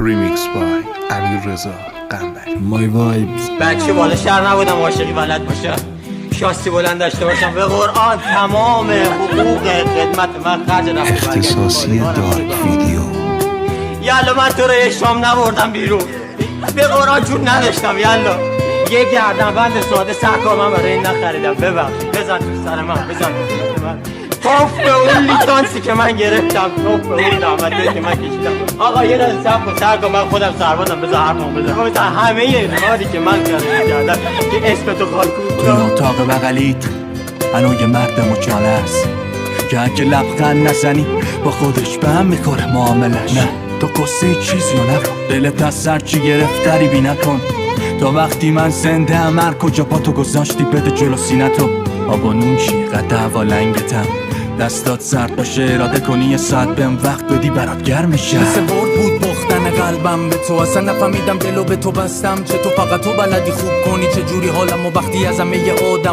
ریمیکس بای امیررضا قنبری. مای وایبز. بچه بالا شهر نبودم عاشقی بلد باشم، شاسی بلند داشته باشم، به قرآن تمام حقوق خدمت من خرج رفت اختصاصی دارک ویدیو. یالا من تو رو یه شام نبردم بیرون، به قرآن جون نداشتم. یالا یه گردنبند ساده سرکار من برای این نخریدم، ببخشید. بزن تو سر من، بزن تو سر من. توف به اون لیسانسی که من گرفتم، توف به اون زحمتی که من کشیدم. آقا یه دست صبر کن، سر کن، من خودم سربازم. بذار حرفم بزن. مثلا همه کاری که من کردم که اسم تو خالکوب تو این اتاق بغلیت هنوز مرد مچاله است که اگه لبخند نزنی با خودش به هم میخوره معاملش. نه تو قصه چیزی رو نکن، دلت از سر چی گرفت دریبی نکن. تا وقتی من زنده هم هر کجا با تو گذاشتی بده جلو سینتو. آبا نون چی قد هوا لنگتم، دستات سرد باشه اراده کنی یه ساعت بهم وقت بدی برات گرم میشه. مثل برد بود باختن قلبم به تو، اصلا نفهمیدم دلو به تو بستم. چه تو فقط تو بلدی خوب کنی چه جوری حالم و وقتی از همه آدم